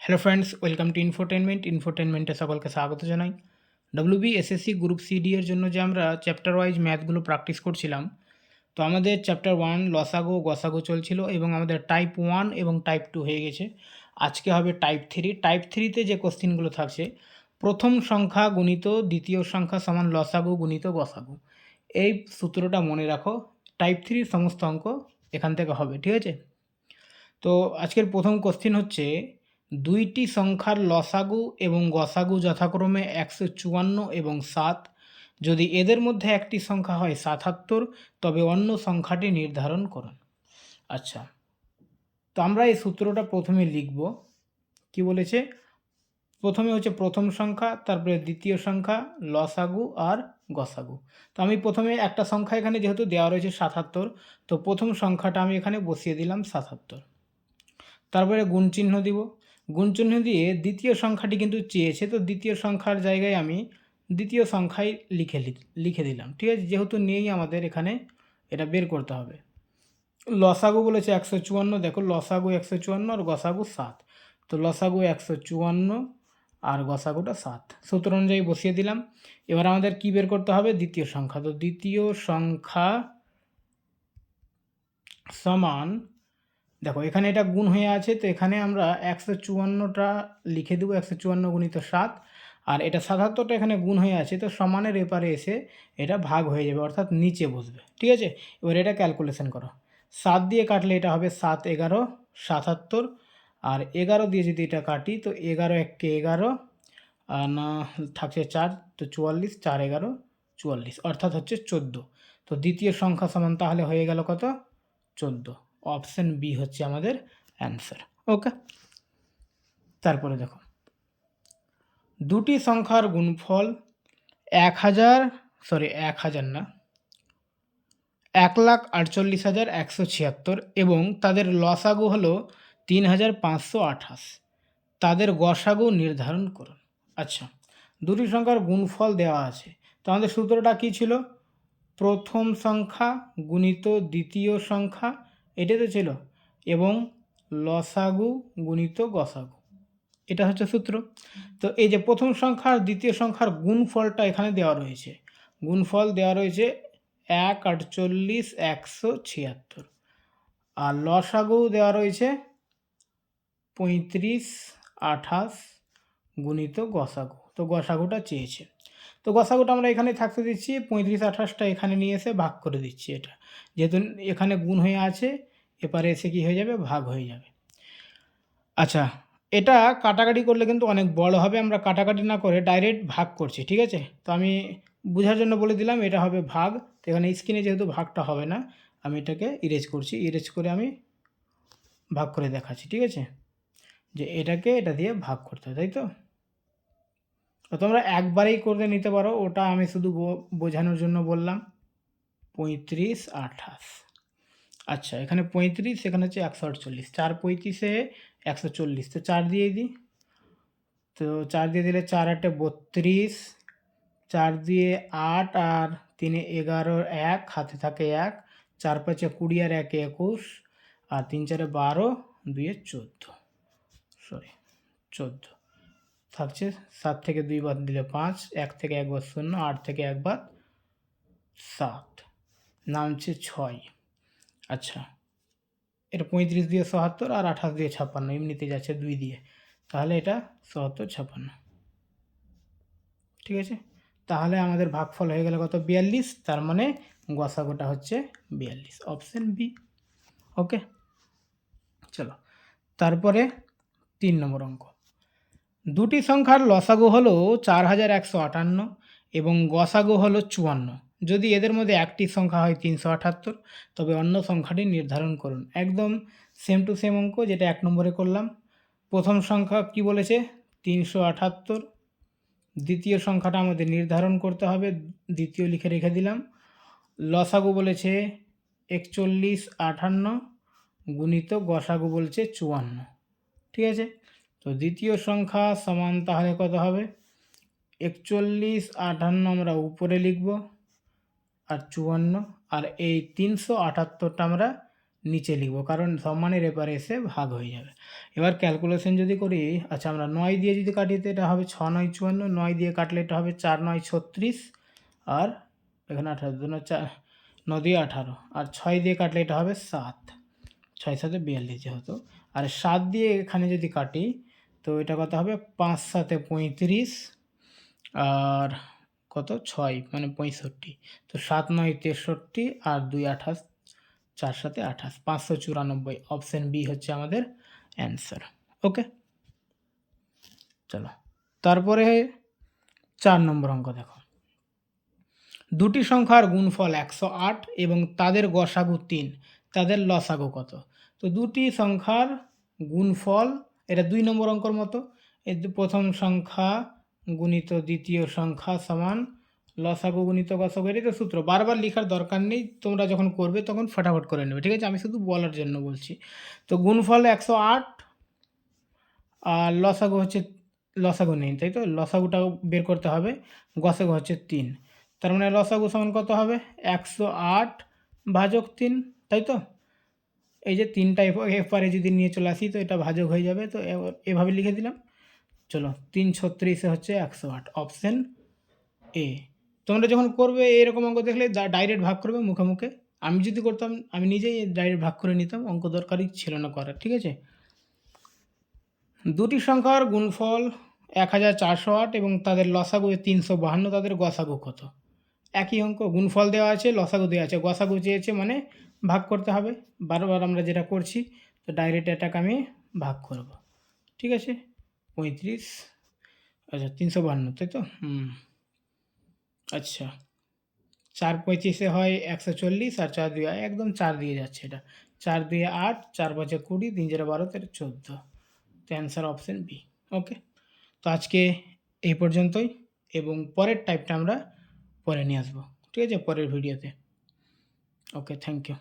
Hello friends, welcome to ইনফোটেনমেন্টে সকলকে স্বাগত জানাই। ডব্লিউবি এসএসসি গ্রুপ সিডি এর জন্য যে আমরা চ্যাপ্টার ওয়াইজ ম্যাথগুলো প্র্যাকটিস করছিলাম, তো আমাদের চ্যাপ্টার 1 লসাগু গসাগু চলছিল এবং আমাদের টাইপ 1 এবং টাইপ 2 হয়ে গেছে। আজকে হবে টাইপ 3। টাইপ 3তে যে কোশ্চেনগুলো থাকছে, প্রথম সংখ্যা গুণিত দ্বিতীয় সংখ্যা সমান লসাগু গুণিত গসাগু। এই সূত্রটা মনে রাখো, টাইপ 3 সমস্ত অঙ্ক এখান থেকে হবে, ঠিক আছে? তো আজকের প্রথম কোশ্চেন হচ্ছে, দুইটি সংখ্যার লসাগু এবং গসাগু যথাক্রমে 154 এবং 7। যদি এদের মধ্যে একটি সংখ্যা হয় 77, তবে অন্য সংখ্যাটি নির্ধারণ করুন। আচ্ছা, তো আমরা এই সূত্রটা প্রথমে লিখব। কি বলেছে? প্রথমে হচ্ছে প্রথম সংখ্যা, তারপরে দ্বিতীয় সংখ্যা, লসাগু আর গসাগু। তো আমি প্রথমে একটা সংখ্যা এখানে যেহেতু দেওয়া রয়েছে 77, তো প্রথম সংখ্যাটা আমি এখানে বসিয়ে দিলাম 77। তারপরে গুণ চিহ্ন দিব। গুণ চিহ্ন দিয়ে দ্বিতীয় সংখ্যাটি কিন্তু চেয়েছে, তো দ্বিতীয় সংখ্যার জায়গায় আমি দ্বিতীয় সংখ্যায় লিখে দিলাম, ঠিক আছে? যেহেতু নেই আমাদের এখানে, এটা বের করতে হবে। লসাগু বলেছে 154, দেখো লসাগু 154 আর গসাগু 7, তো লসাগু 154 আর গসাগুটা 7, সূত্র অনুযায়ী বসিয়ে দিলাম। এবার আমাদের কি বের করতে হবে? দ্বিতীয় সংখ্যা। তো দ্বিতীয় সংখ্যা সমান, দেখো এখানে এটা গুণ হয়ে আছে, তো এখানে আমরা 154টা লিখে দেবো, 154 গুণিত 7, আর এটা 77টা এখানে গুণ হয়ে আছে, তো সমানের এপারে এসে এটা ভাগ হয়ে যাবে, অর্থাৎ নিচে বসবে, ঠিক আছে? এবার এটা ক্যালকুলেশন করো। 7 দিয়ে কাটলে এটা হবে 7 11 77, আর 11 দিয়ে যদি এটা কাটি, তো 11 1 11, আর না থাকছে 4, তো 44, 4 11 44, অর্থাৎ হচ্ছে 14। তো দ্বিতীয় সংখ্যা সমান তাহলে হয়ে গেল কত? 14। অপশন বি হচ্ছে আমাদের অ্যান্সার। ওকে, তারপরে দেখো, দুটি সংখ্যার গুণফল 1,000 না 1,48,176 এবং তাদের লসাগু হলো 3,528, তাদের গসাগু নির্ধারণ করুন। আচ্ছা, দুটি সংখ্যার গুণফল দেওয়া আছে, তো আমাদের সূত্রটা কী ছিল? প্রথম সংখ্যা গুণিত দ্বিতীয় সংখ্যা, এটাই তো ছিল, এবং লসাগু গুণিত গসাগু, এটা হচ্ছে সূত্র। তো এই যে প্রথম সংখ্যা আর দ্বিতীয় সংখ্যার গুণফলটা এখানে দেওয়া রয়েছে, গুণফল দেওয়া রয়েছে 1,48,176, আর লসাগু দেওয়া রয়েছে 3528 গুণিত গসাগু, তো গসাগুটা চেয়েছে। তো গসাগুটা আমরা এখানে থাকতে দিচ্ছি, 3528টা এখানে নিয়ে এসে ভাগ করে দিচ্ছি। এটা যেহেতু এখানে গুণ হয়ে আছে, এপারে এসে কি হয়ে যাবে? ভাগ হয়ে যাবে। আচ্ছা, এটা কাটাকাটি করলে কিন্তু অনেক বড় হবে, আমরা কাটাকাটি না করে ডাইরেক্ট ভাগ করছি, ঠিক আছে? তো আমি বোঝার জন্য বলে দিলাম এটা হবে ভাগ। তো এখানে স্ক্রিনে যেহেতু ভাগটা হবে না, আমি এটাকে ইরেজ করছি, ইরেজ করে আমি ভাগ করে দেখাচ্ছি, ঠিক আছে? যে এটাকে এটা দিয়ে ভাগ করতে হয়, তাই তো? তো তোমরা একবারেই করে নিতে পারো, ওটা আমি শুধু বোঝানোর জন্য বললাম। 3528। আচ্ছা, এখানে 35, এখানে হচ্ছে 148, 4 35-এ 140, তো 4 দিয়ে দিই। তো 4 দিয়ে দিলে 4 8 32, 4 দিয়ে 8, আর 3 11, 1 হাতে থাকে 1, 4 5 20 আর 1 21, আর 3 4 12, 2 14, সরি 14 থাকছে। 7 থেকে 2 বাদ দিলে 5, 1 থেকে 1 বাদ 0, 8 থেকে 1 বাদ 7, নামছে 6। আচ্ছা, এটা 35 দিয়ে 77 আর 28 দিয়ে 56, এমনিতে যাচ্ছে 2 দিয়ে, তাহলে এটা 77 56, ঠিক আছে? তাহলে আমাদের ভাগফল হয়ে গেল কত? 42, তার মানে গসাগুটা হচ্ছে 42, অপশন বি। ওকে, চলো তারপরে 3 নম্বর অঙ্ক। দুটি সংখ্যার লসাগু হলো 4158 এবং গসাগু হলো 54। যদি এদের মধ্যে একটি সংখ্যা হয় 378, তবে অন্য সংখ্যাটি নির্ধারণ করুন। একদম সেম টু সেম অঙ্ক, যেটা 1 নম্বরে করলাম। প্রথম সংখ্যা কি বলেছে? 378। দ্বিতীয় সংখ্যাটা আমাদের নির্ধারণ করতে হবে, দ্বিতীয় লিখে রেখে দিলাম। লসাগু বলেছে 4158 গুণিত গসাগু বলছে 54, ঠিক আছে? তো দ্বিতীয় সংখ্যা সমান তাহলে কত হবে? 4158 আমরা উপরে লিখব, আর 54, আর এই 378টা আমরা নিচে লিখবো, কারণ সব মানের এপারে এসে ভাগ হয়ে যাবে। এবার ক্যালকুলেশন যদি করি, আচ্ছা আমরা 9 দিয়ে যদি কাটি তো এটা হবে 6 9 54, 9 দিয়ে কাটলে এটা হবে 4 9 36, আর এখানে 18 2 4 9 দিয়ে 18, আর 6 দিয়ে কাটলে এটা হবে 7, 6 7 42 যেহেতু, আর 7 দিয়ে এখানে যদি কাটি তো এটা কত হবে 5 7 35, আর কত 6 মানে 65, তো 7 9 63, আর 2 28, 4 7 28, 594। অপশন বি হচ্ছে আমাদের অ্যান্সার। ওকে, চলো তারপরে 4 নম্বর অঙ্ক দেখো। দুটি সংখ্যার গুণফল 108 এবং তাদের গসাগু 3, তাদের লসাগু কত? তো দুটি সংখ্যার গুণফল, এটা 2 নম্বর অঙ্কর মতো, এই প্রথম সংখ্যা গুণিত দ্বিতীয় সংখ্যা সমান লসাগু গুণিত গসাগু, এটাই তো সূত্র, বারবার লেখার দরকার নেই, তোমরা যখন করবে তখন ফটাফট করে নেবে, ঠিক আছে? আমি শুধু বলার জন্য বলছি। তো গুণফল 108, আর লসাগু হচ্ছে, লসাগু নেই তাই তো, লসাগুটাও বের করতে হবে, গসাগু হচ্ছে 3, তার মানে লসাগু সমান কত হবে 108 ভাজক 3, তাই তো? এই যে 3টা এপারে যদি নিয়ে চলে আসি তো এটা ভাজক হয়ে যাবে, তো এভাবে লিখে দিলাম। চলো 3 36 হচ্ছে 108, অপশন এ। তোমরা যখন করবে এরকম অঙ্ক দেখলে ডাইরেক্ট ভাগ করবে মুখে মুখে, আমি যদি করতাম আমি নিজেই ডাইরেক্ট ভাগ করে নিতাম, অঙ্ক দরকারই ছিল না করার, ঠিক আছে? দুটি সংখ্যার গুণফল 1408 এবং তাদের লসাগু 352, তাদের গসাগু কত? একই অঙ্ক, গুণফল দেওয়া আছে, লসাগু দেওয়া আছে, গসাগু চেয়েছে মানে ভাগ করতে হবে, বারবার আমরা যেটা করছি, তো ডাইরেক্ট এটাকে আমি ভাগ করব, ঠিক আছে? 35, আচ্ছা 352, তাই তো? আচ্ছা 4 35 হয় 140, আর 4 2 একদম 4 দিয়ে যাচ্ছে, এটা 4 2 8, 4 5 20, 3 0 12, 14, তো অ্যান্সার অপশন বি। ওকে, তো আজকে এই পর্যন্তই, এবং পরের টাইপটা আমরা পরে নিয়ে আসবো, ঠিক আছে, পরের ভিডিওতে। ওকে, থ্যাংক ইউ।